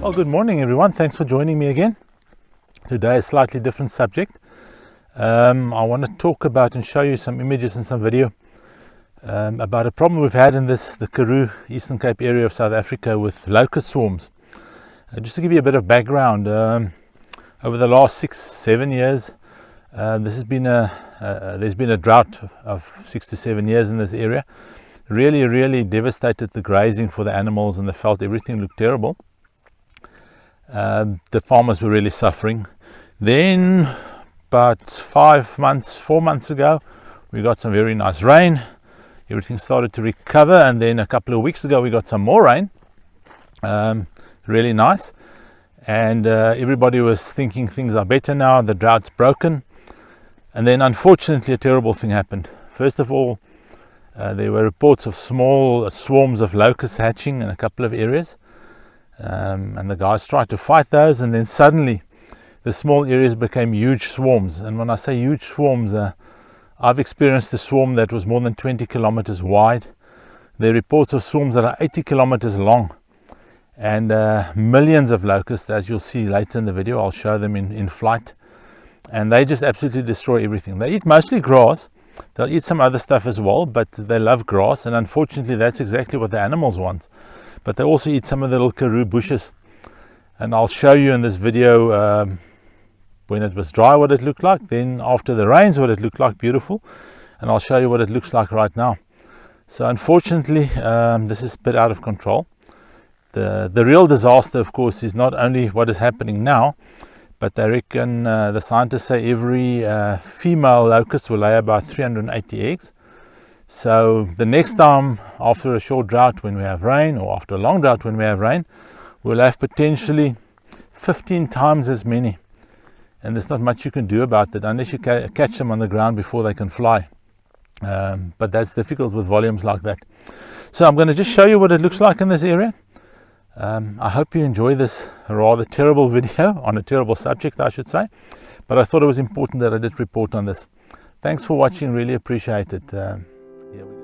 Well, good morning everyone. Thanks for joining me again. Today is a slightly different subject. I want to talk about and show you some images and some video about a problem we've had in the Karoo, Eastern Cape area of South Africa with locust swarms. Just to give you a bit of background, over the last 6-7 years, there's been a drought of 6 to 7 years in this area. Really devastated the grazing for the animals and the veld. Everything looked terrible. The farmers were really suffering. Then about 4 months ago, we got some very nice rain. Everything started to recover, and then a couple of weeks ago we got some more rain. Really nice, and everybody was thinking things are better now, the drought's broken. And then unfortunately a terrible thing happened. First of all, there were reports of small swarms of locusts hatching in a couple of areas. And the guys tried to fight those, and then suddenly the small areas became huge swarms. And when I say huge swarms, I've experienced a swarm that was more than 20 kilometers wide. There are reports of swarms that are 80 kilometers long, and millions of locusts, as you'll see later in the video. I'll show them in flight, and they just absolutely destroy everything. They eat mostly grass. They'll eat some other stuff as well, but they love grass, and unfortunately that's exactly what the animals want. But they also eat some of the little Karoo bushes, and I'll show you in this video when it was dry what it looked like, then after the rains what it looked like. Beautiful. And I'll show you what it looks like right now. So unfortunately this is a bit out of control. The real disaster, of course, is not only what is happening now, but they reckon, the scientists say, every female locust will lay about 380 eggs. So the next time, after a short drought when we have rain, or after a long drought when we have rain, we'll have potentially 15 times as many. And there's not much you can do about that unless you catch them on the ground before they can fly. But that's difficult with volumes like that. So I'm going to just show you what it looks like in this area. I hope you enjoy this rather terrible video on a terrible subject, I should say. But I thought it was important that I did report on this. Thanks for watching, really appreciate it. Here we go.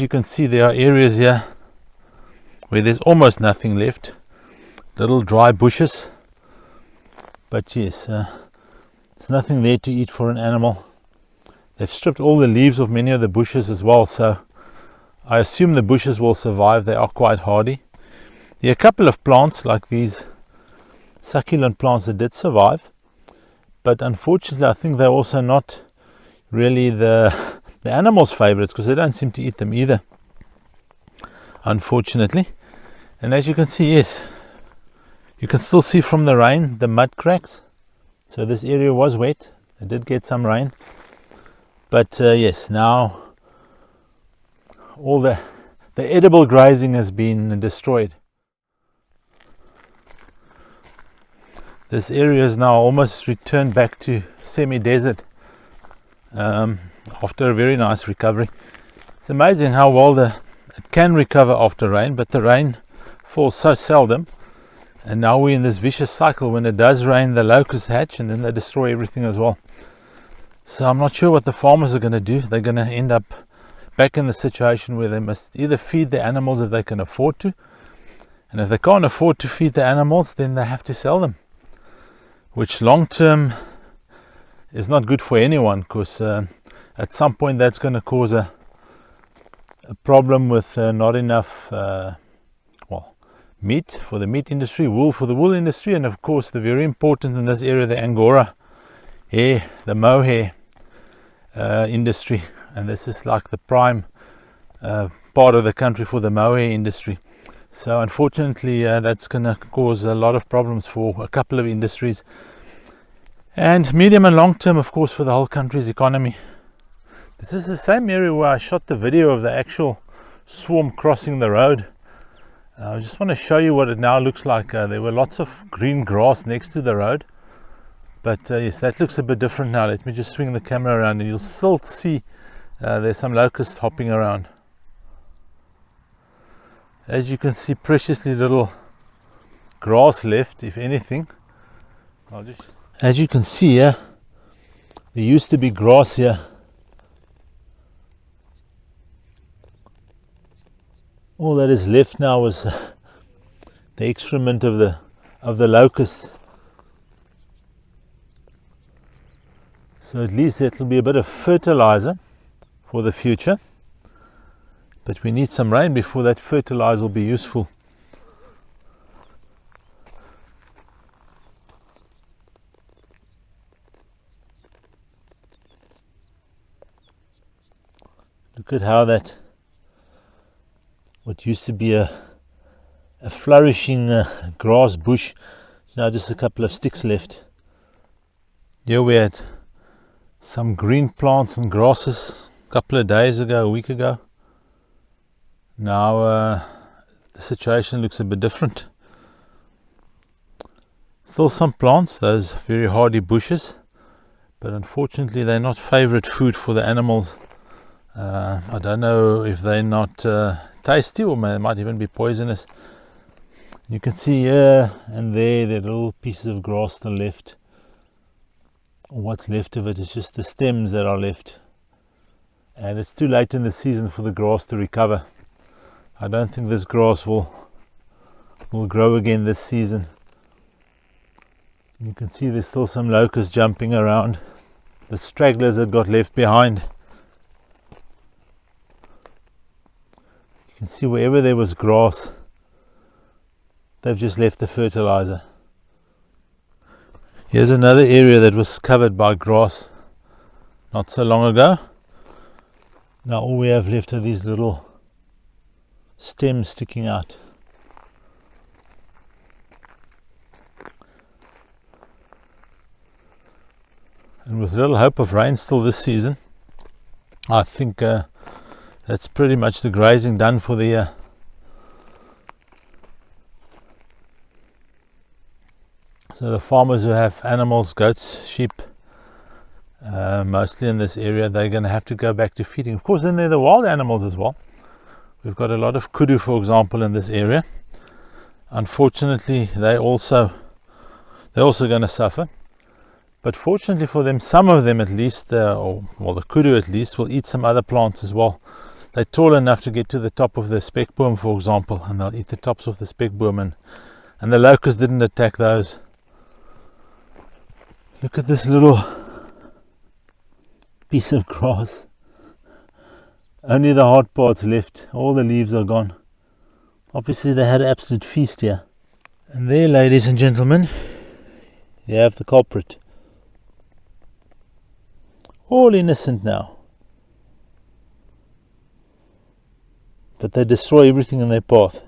as you can see, there are areas here where there's almost nothing left, little dry bushes, but yes, there's nothing there to eat for an animal. They've stripped all the leaves of many of the bushes as well, so I assume the bushes will survive. They are quite hardy. There are a couple of plants like these succulent plants that did survive, but unfortunately I think they're also not really the animals' favorites, because they don't seem to eat them either, unfortunately. And as you can see, yes, you can still see from the rain the mud cracks. So this area was wet. It did get some rain, but yes, now all the edible grazing has been destroyed. This area is now almost returned back to semi-desert after a very nice recovery. It's amazing how well it can recover after rain, but the rain falls so seldom, and now we're in this vicious cycle. When it does rain, the locusts hatch and then they destroy everything as well. So I'm not sure what the farmers are going to do. They're going to end up back in the situation where they must either feed the animals if they can afford to, and if they can't afford to feed the animals, then they have to sell them, which long term is not good for anyone, because at some point that's going to cause a problem with not enough meat for the meat industry, wool for the wool industry, and of course the very important in this area, the Angora hair, the mohair industry. And this is like the prime part of the country for the mohair industry. So unfortunately that's going to cause a lot of problems for a couple of industries, and medium and long term, of course, for the whole country's economy. This is the same area where I shot the video of the actual swarm crossing the road. I just want to show you what it now looks like. There were lots of green grass next to the road, but yes, that looks a bit different now. Let me just swing the camera around and you'll still see there's some locusts hopping around. As you can see, preciously little grass left, if anything. As you can see here, there used to be grass here. All that is left now is the excrement of the locusts. So at least that will be a bit of fertilizer for the future. But we need some rain before that fertilizer will be useful. Look at how that, what used to be a flourishing grass bush, now just a couple of sticks left. Here we had some green plants and grasses a couple of days ago, a week ago. Now the situation looks a bit different. Still some plants, those very hardy bushes, but unfortunately they're not favorite food for the animals. I don't know if they're not tasty, or they might even be poisonous. You can see here and there little pieces of grass still left. What's left of it is just the stems that are left, and it's too late in the season for the grass to recover. I don't think this grass will grow again this season. You can see there's still some locusts jumping around, the stragglers that got left behind. You can see wherever there was grass, they've just left the fertilizer. Here's another area that was covered by grass not so long ago. Now all we have left are these little stems sticking out. And with little hope of rain still this season, I think that's pretty much the grazing done for the year. So the farmers who have animals, goats, sheep, mostly in this area, they're going to have to go back to feeding. Of course, then there are the wild animals as well. We've got a lot of karoo, for example, in this area. Unfortunately, they're also going to suffer. But fortunately for them, some of them at least, the karoo at least, will eat some other plants as well. they're tall enough to get to the top of the speckboom, for example, and they'll eat the tops of the speckboom, and the locust didn't attack those. Look at this little piece of grass. Only the hard parts left. All the leaves are gone. Obviously they had an absolute feast here. And there, ladies and gentlemen, you have the culprit. All innocent now. But they destroy everything in their path.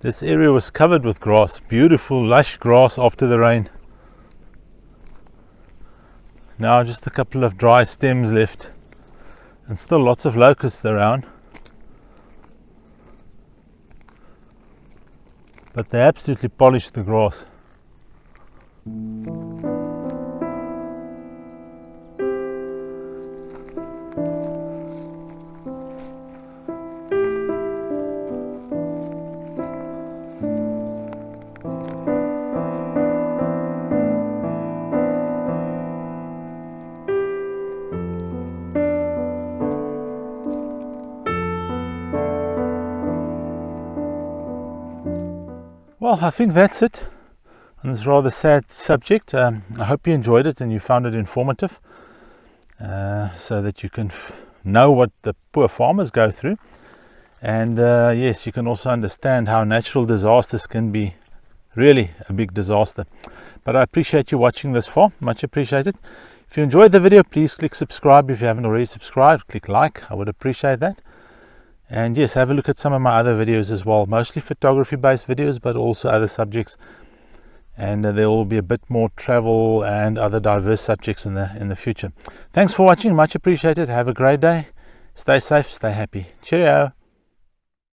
This area was covered with grass, beautiful lush grass after the rain. Now just a couple of dry stems left, and still lots of locusts around. But they absolutely polished the grass. Well, I think that's it on this rather sad subject. I hope you enjoyed it and you found it informative, so that you can know what the poor farmers go through. And yes, you can also understand how natural disasters can be really a big disaster. But I appreciate you watching this far, much appreciated. If you enjoyed the video, please click subscribe. If you haven't already subscribed, click like, I would appreciate that. And yes, have a look at some of my other videos as well, mostly photography based videos, but also other subjects. And there will be a bit more travel and other diverse subjects in the future. Thanks for watching, much appreciated. Have a great day. Stay safe, stay happy. Cheerio.